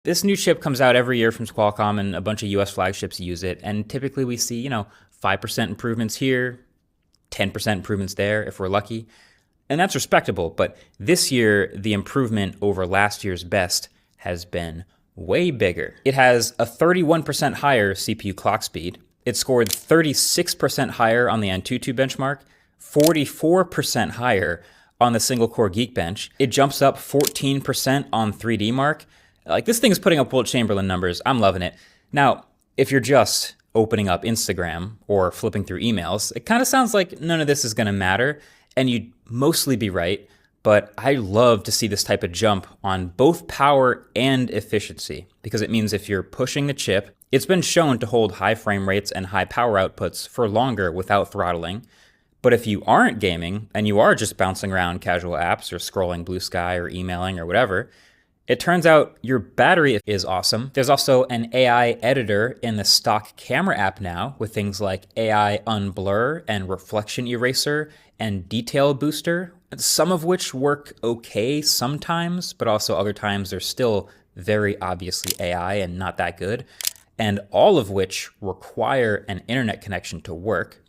This new chip comes out every year from Qualcomm, and a bunch of US flagships use it. And typically we see, 5% improvements here, 10% improvements there if we're lucky. And that's respectable. But this year, the improvement over last year's best has been way bigger. It has a 31% higher CPU clock speed. It scored 36% higher on the Antutu benchmark, 44% higher on the single core Geekbench. It jumps up 14% on 3D Mark. Like, this thing is putting up Wilt Chamberlain numbers. I'm loving it. Now, if you're just opening up Instagram or flipping through emails, it kind of sounds like none of this is going to matter, and you'd mostly be right. But I love to see this type of jump on both power and efficiency, because it means if you're pushing the chip, it's been shown to hold high frame rates and high power outputs for longer without throttling. But if you aren't gaming and you are just bouncing around casual apps or scrolling Blue Sky or emailing or whatever, it turns out your battery is awesome. There's also an AI editor in the stock camera app now with things like AI unblur and reflection eraser and detail booster, some of which work okay sometimes, but also other times they're still very obviously AI and not that good, and all of which require an internet connection to work.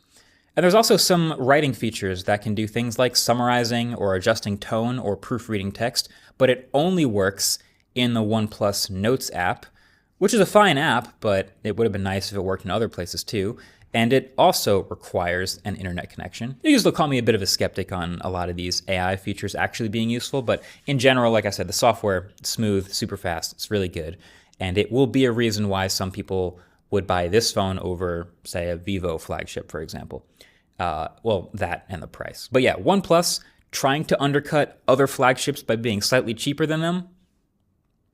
And there's also some writing features that can do things like summarizing or adjusting tone or proofreading text, but it only works in the Oneplus Notes app, which is a fine app, but it would have been nice if it worked in other places too. And it also requires an internet connection. You can still call me a bit of a skeptic on a lot of these AI features actually being useful, but in general, like I said, the software, smooth, super fast, it's really good. And it will be a reason why some people would buy this phone over, say, a Vivo flagship, for example. Well, that and the price. But yeah, OnePlus trying to undercut other flagships by being slightly cheaper than them.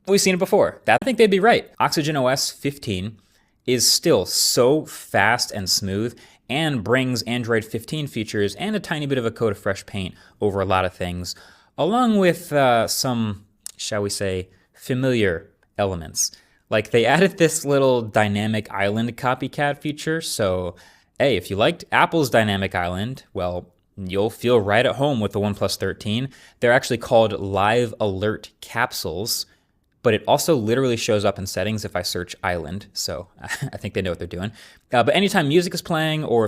We've seen it before. I think they'd be right. Oxygen OS 15 is still so fast and smooth and brings Android 15 features and a tiny bit of a coat of fresh paint over a lot of things, along with some, shall we say, familiar elements. Like, they added this little dynamic island copycat feature, so hey, if you liked Apple's Dynamic Island, well, you'll feel right at home with the OnePlus 13. They're actually called Live Alert Capsules, but it also literally shows up in settings if I search Island, so I think they know what they're doing. But anytime music is playing or if